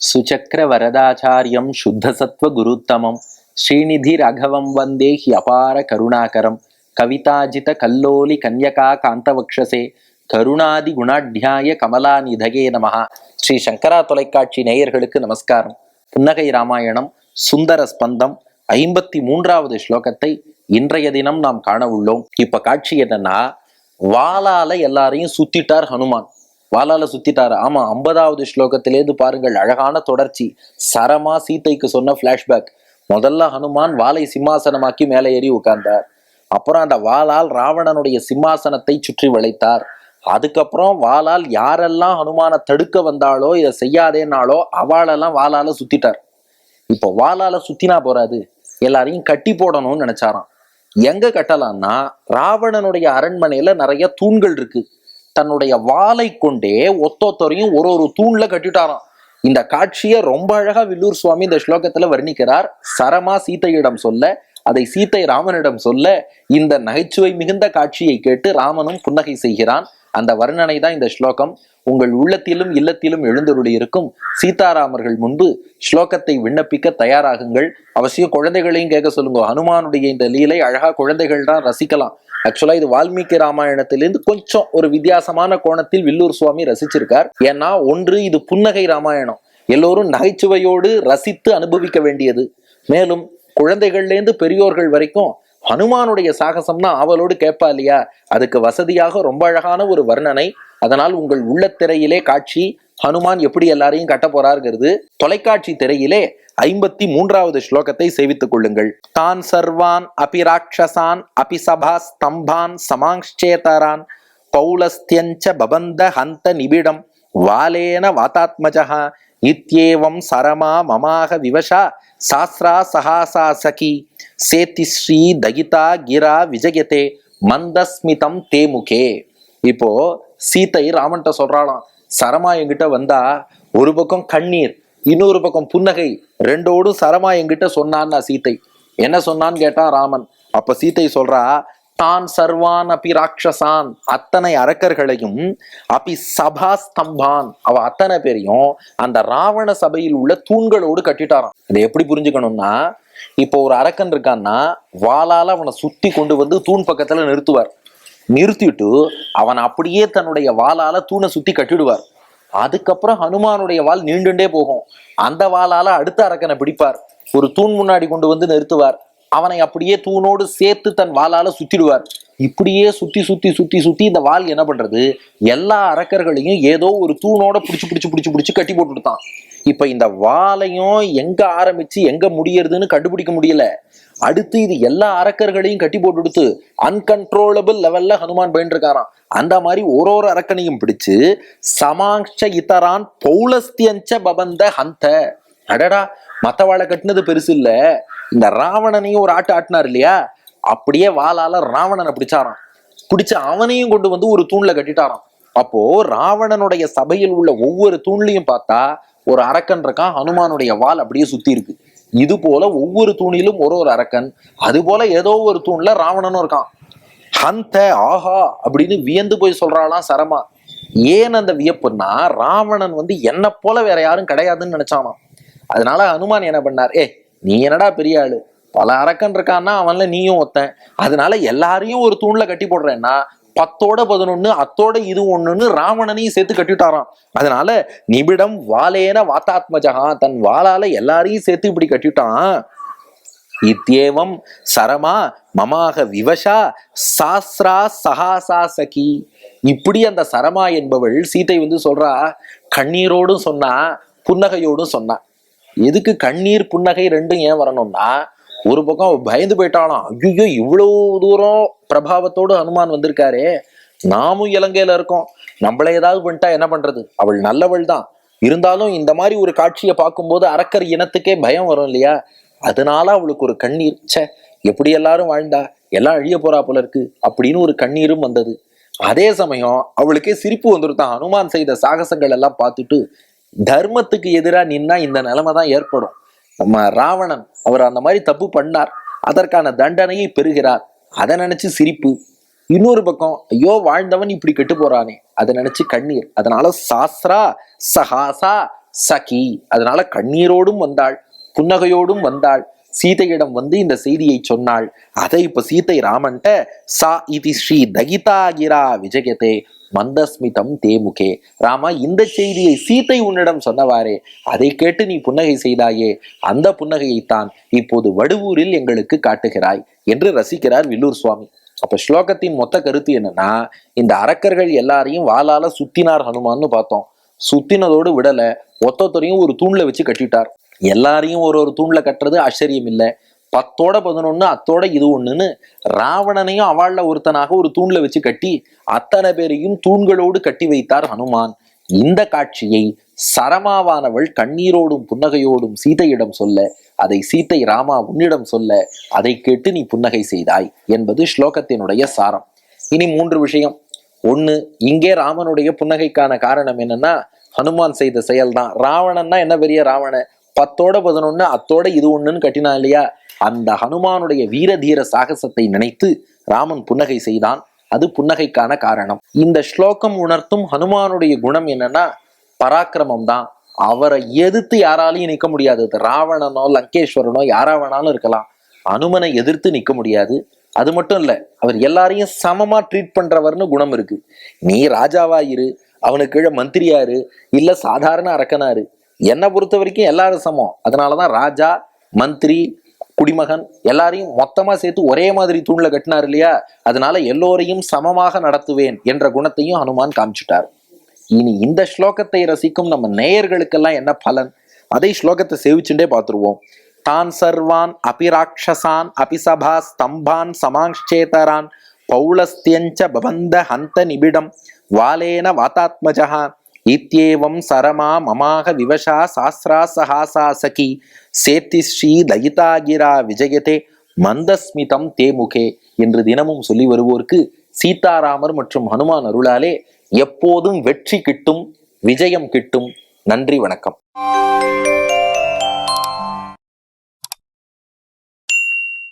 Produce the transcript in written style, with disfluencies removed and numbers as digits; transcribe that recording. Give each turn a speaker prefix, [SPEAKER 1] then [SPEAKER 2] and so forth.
[SPEAKER 1] சுச்சக்கர வரதாச்சாரியம் சுத்தசத்வ குருத்தமம் ஸ்ரீநிதி ராகவம் வந்தே he அபார கருணாகரம் கவிதாஜித கல்லோலி கன்யகா காந்தவக்ஷசே கருணாதி குணாட்யாய கமலாநிதகே நமஹா. ஸ்ரீ சங்கரா தொலைக்காட்சி நேயர்களுக்கு நமஸ்காரம். புன்னகை ராமாயணம் சுந்தர ஸ்பந்தம் 53வது ஸ்லோகத்தை இன்றைய தினம் நாம் காண உள்ளோம். இப்ப காட்சி என்னன்னா, வாளால எல்லாரையும் சுத்திட்டார் ஹனுமான். வாளால சுத்திட்டாரு. ஆமா, 50வது ஸ்லோகத்திலேருந்து பாருங்கள், அழகான தொடர்ச்சி. சரமா சீதைக்கு சொன்ன பிளாஷ்பேக். முதல்ல ஹனுமான் வாளை சிம்மாசனமாக்கி மேலே ஏறி உட்கார்ந்தார். அப்புறம் அந்த வாளால் ராவணனுடைய சிம்மாசனத்தை சுற்றி வளைத்தார். அதுக்கப்புறம் வாளால் யாரெல்லாம் ஹனுமானை தடுக்க வந்தாலோ, இதை செய்யாதேனாலோ அவளெல்லாம் வாளால சுத்திட்டார். இப்போ வாளால சுத்தினா போறாது, எல்லாரையும் கட்டி போடணும்னு நினைச்சாராம். எங்க கட்டலாம்னா, ராவணனுடைய அரண்மனையில நிறைய தூண்கள் இருக்கு. தன்னுடைய வாளை கொண்டே ஒத்தொத்தரையும் ஒரு ஒரு தூண்ல கட்டிட்டாராம். இந்த காட்சியை ரொம்ப அழகா வில்லூர் சுவாமி இந்த ஸ்லோகத்துல வர்ணிக்கிறார். சரமா சீதையிடம் சொல்ல, அதை சீதை ராமனிடம் சொல்ல, இந்த நகைச்சுவை மிகுந்த காட்சியை கேட்டு ராமனும் புன்னகை செய்கிறான். அந்த வர்ணனை தான் இந்த ஸ்லோகம். உங்கள் உள்ளத்திலும் இல்லத்திலும் எழுந்தருளி இருக்கும் சீதாராமர்கள் முன்பு ஸ்லோகத்தை விண்ணப்பிக்க தயாராகுங்கள். அவசியம் குழந்தைகளையும் கேட்க சொல்லுங்க. ஹனுமானுடைய இந்த லீலை அழகா குழந்தைகள் தான் ரசிக்கலாம். ஆக்சுவலா இது வால்மீகி ராமாயணத்திலிருந்து கொஞ்சம் ஒரு வித்தியாசமான கோணத்தில் வில்லூர் சுவாமி ரசிச்சிருக்கார். ஏன்னா, ஒன்று, இது புன்னகை ராமாயணம், எல்லோரும் நகைச்சுவையோடு ரசித்து அனுபவிக்க வேண்டியது. மேலும் குழந்தைகள்லேருந்து பெரியோர்கள் வரைக்கும் ஹனுமானுடைய சாகசம்னா அவளோடு கேட்பா இல்லையா, அதுக்கு வசதியாக ரொம்ப அழகான ஒரு வர்ணனை. அதனால் உங்கள் உள்ளத்திரையிலே காட்சி ஹனுமான் எப்படி எல்லாரையும் கட்ட போறாருங்கிறது. தொலைக்காட்சி திரையிலே 53வது ஸ்லோகத்தை சேவித்துக் கொள்ளுங்கள். தான் சர்வான் அபிராட்சசான் அபிசபா ஸ்தம்பான் சமாங்சேதரான் பௌலஸ்தியஞ்ச பபந்த ஹந்த நிபிடம் வாலேன வாதாத்மஜஹ இத்யேவம் சரமா மமாக விவஷா சாஸ்ரா சஹாசா சகி சேதிஸ்ரீ தகிதா கிரா விஜயதே மந்தஸ்மிதம் தேமுகே. இப்போ சீதை ராமன்ட்ட சொல்றாளாம், சரமா என்கிட்ட வந்தா ஒரு பக்கம் கண்ணீர், இன்னொரு பக்கம் புன்னகை, ரெண்டோடும் சரமா என்கிட்ட சொன்னான்னா சீதை. என்ன சொன்னான்னு கேட்டான் ராமன். அப்ப சீதை சொல்றா, தான் சர்வான் அபி ராட்சசான், அத்தனை அரக்கர்களையும், அபி சபா ஸ்தம்பான், அவ அத்தனை பேரையும் அந்த ராவண சபையில் உள்ள தூண்களோடு கட்டிட்டாராம். இதை எப்படி புரிஞ்சுக்கணும்னா, இப்போ ஒரு அரக்கன் இருக்கான்னா வாளால அவனை சுத்தி கொண்டு வந்து தூண் பக்கத்துல நிறுத்துவார். நிறுத்திட்டு அவன் அப்படியே தன்னுடைய வாளால தூணை சுத்தி கட்டிடுவார். அதுக்கப்புறம் ஹனுமானுடைய வாள் நீண்டுண்டே போகும். அந்த வாளால அடுத்த அரக்கனை பிடிப்பார், ஒரு தூண் முன்னாடி கொண்டு வந்து நிறுத்துவார். அவனை அப்படியே தூணோடு சேர்த்து தன் வாளால சுத்திடுவார். இப்படியே சுத்தி சுத்தி சுத்தி சுத்தி இந்த வாள் என்ன பண்றது, எல்லா அரக்கர்களையும் ஏதோ ஒரு தூணோட பிடிச்சு கட்டி போட்டுட்டான். இப்ப இந்த வாளையும் எங்க ஆரம்பிச்சு எங்க முடியறதுன்னு கண்டுபிடிக்க முடியல. அடுத்து இது எல்லா அரக்கர்களையும் கட்டி போட்டு அன்கன்ட்ரோலபிள் லெவல்ல ஹனுமான் போயிட்டு இருக்காராம். அந்த மாதிரி ஒரு ஒரு அரக்கனையும் பிடிச்சு சமாங்ச இதரான் பௌலஸ்தியஞ்ச பபந்த ஹந்த. அடடா, மத்தவாளை கட்டினது பெருசு இல்ல, இந்த ராவணனையும் ஒரு ஆட்டினார் இல்லையா, அப்படியே வாளால ராவணனை பிடிச்சாராம். பிடிச்ச அவனையும் கொண்டு வந்து ஒரு தூண்ல கட்டிட்டாராம். அப்போ ராவணனுடைய சபையில் உள்ள ஒவ்வொரு தூண்லையும் பார்த்தா ஒரு அரக்கன் இருக்கான், ஹனுமானுடைய வாள் அப்படியே சுத்தி இருக்கு. இது போல ஒவ்வொரு தூணிலும் ஒரு ஒரு அரக்கன், அது போல ஏதோ ஒரு தூண்ல ராவணனும் இருக்கான். ஹந்த, ஆஹா அப்படின்னு வியந்து போய் சொல்றாளாம் சரமா. ஏன் அந்த வியப்புன்னா, ராவணன் என்ன போல வேற யாரும் கிடையாதுன்னு நினைச்சானா. அதனால ஹனுமான் என்ன பண்ணார், நீ என்னடா பெரிய ஆளு, பல அரக்கன் இருக்கான்னா அவன்ல நீயும் ஒத்தன், அதனால எல்லாரையும் ஒரு தூண்ல கட்டி போடுறேன்னா 10ஓட 11 அத்தோட இது ஒண்ணுன்னு ராவணனையும் சேர்த்து கட்டிட்டாராம். அதனால நிபிடம் வாலேன வாத்தாத்மஜகா, தன் வாளால எல்லாரையும் சேர்த்து இப்படி கட்டிட்டான். இத்யேவம் சரமா மமாக விவஷா சாஸ்ரா சஹாசா சகி. இப்படி அந்த சரமா என்பவள் சீதை சொல்றா, கண்ணீரோடும் சொன்னா புன்னகையோடும் சொன்னா. எதுக்கு கண்ணீர் புன்னகை ரெண்டும் ஏன் வரணும்னா, ஒரு பக்கம் பயந்து போயிட்டாலாம், ஐயோ இவ்வளவு தூரம் பிரபாவத்தோடு ஹனுமான் வந்திருக்காரே, நாமும் இலங்கையில இருக்கோம், நம்மள ஏதாவது பண்ணிட்டா என்ன பண்றது, அவள் நல்லவள் தான், இருந்தாலும் இந்த மாதிரி ஒரு காட்சியை பார்க்கும்போது அரக்கர் இனத்துக்கே பயம் வரும் இல்லையா, அதனால அவளுக்கு ஒரு கண்ணீர். எப்படி எல்லாரும் வாழ்ந்தா, எல்லாம் அழிய போறா போல இருக்கு அப்படின்னு ஒரு கண்ணீரும் வந்தது. அதே சமயம் அவளுக்கே சிரிப்பு வந்துருத்தான். ஹனுமான் செய்த சாகசங்கள் எல்லாம் பார்த்துட்டு, தர்மத்துக்கு எதிராக நின்னா இந்த நிலைமை தான் ஏற்படும். நம்ம ராவணன் அவர் அந்த மாதிரி தப்பு பண்ணார், அதற்கான தண்டனையை பெறுகிறார், அதை நினைச்சு சிரிப்பு. இன்னொரு பக்கம் ஐயோ வாழ்ந்தவன் இப்படி கெட்டு போறானே, அதை நினைச்சு கண்ணீர். அதனால சாஸ்ரா சஹாசா சகி, அதனால கண்ணீரோடும் வந்தாள், புன்னகையோடும் வந்தாள். சீதையிடம் வந்து இந்த செய்தியை சொன்னாள். அதை இப்ப சீதை ராமன்ட்ட சா இதி ஸ்ரீ தகிதாகிரா விஜயதே மந்தஸ்மிதம் தேமுகே. ராமா, இந்த செய்தியை சீதை உன்னிடம் சொன்னவாறே, அதை கேட்டு நீ புன்னகை செய்தாயே, அந்த புன்னகையைத்தான் இப்போது வடுவூரில் எங்களுக்கு காட்டுகிறாய் என்று ரசிக்கிறார் வில்லூர் சுவாமி. அப்ப ஸ்லோகத்தின் மொத்த கருத்து என்னன்னா, இந்த அரக்கர்கள் எல்லாரையும் வாளால சுத்தினார் ஹனுமான்னு பார்த்தோம். சுத்தினதோடு விடல, ஒத்தொத்தரையும் ஒரு தூண்ல வச்சு கட்டிட்டார். எல்லாரையும் ஒரு ஒரு தூண்ல கட்டுறது ஆச்சரியம் இல்லை. 10ஓட 11 அத்தோட இது ஒண்ணுன்னு ராவணனையும் அவள்ல ஒருத்தனாக ஒரு தூண்ல வச்சு கட்டி அத்தனை பேரையும் தூண்களோடு கட்டி வைத்தார் ஹனுமான். இந்த காட்சியை சரமாவானவள் கண்ணீரோடும் புன்னகையோடும் சீதையிடம் சொல்ல, அதை சீதை ராமா உன்னிடம் சொல்ல, அதை கேட்டு நீ புன்னகை செய்தாய் என்பது ஸ்லோகத்தினுடைய சாரம். இனி 3 விஷயம். ஒண்ணு, இங்கே ராமனுடைய புன்னகைக்கான காரணம் என்னன்னா, ஹனுமான் செய்த செயல்தான். ராவணன்னா என்ன பெரிய ராவண, 10ஓட 11 அத்தோட இது ஒண்ணுன்னு கட்டினா இல்லையா, அந்த ஹனுமானுடைய வீர தீர சாகசத்தை நினைத்து ராமன் புன்னகை செய்தான். அது புன்னகைக்கான காரணம். இந்த ஸ்லோகம் உணர்த்தும் ஹனுமானுடைய குணம் என்னன்னா, பராக்கிரமம் தான். அவரை எதிர்த்து யாராலையும் நிற்க முடியாது. ராவணனோ லங்கேஸ்வரனோ யாரா வேணாலும் இருக்கலாம், அனுமனை எதிர்த்து நிற்க முடியாது. அது மட்டும் இல்ல, அவர் எல்லாரையும் சமமா ட்ரீட் பண்றவர்னு குணம் இருக்கு. நீ ராஜாவா இரு, அவனுக்கு கீழே மந்திரியாரு, இல்ல சாதாரண அரக்கனாரு, என்னை பொறுத்த வரைக்கும் எல்லாரும் சமம். அதனாலதான் ராஜா, மந்திரி, குடிமகன் எல்லாரையும் மொத்தமா சேர்த்து ஒரே மாதிரி தூண்ல கட்டினார் இல்லையா. அதனால எல்லோரையும் சமமாக நடத்துவேன் என்ற குணத்தையும் ஹனுமான் காமிச்சிட்டார். இனி இந்த ஸ்லோகத்தை ரசிக்கும் நம்ம நேயர்களுக்கெல்லாம் என்ன பலன், அதை ஸ்லோகத்தை சேவிச்சுட்டே பார்த்துருவோம். தான் சர்வான் அபிராட்சசான் அபிசபா ஸ்தம்பான் சமாங்சேதரான் பௌளஸ்தியஞ்ச பபந்த ஹந்த நிபிடம் வாலேன வாதாத்மஜா இத்யேவம் சரமா மமாக விவசா சாஸ்ரா சஹாசா சகி சேத்திஸ்ரீ தயிதாகிரா விஜயதே மந்தஸ்மிதம் தேமுகே என்று தினமும் சொல்லி வருவோருக்கு சீதாராமர் மற்றும் ஹனுமான் அருளாலே எப்போதும் வெற்றி கிட்டும், விஜயம் கிட்டும். நன்றி, வணக்கம்.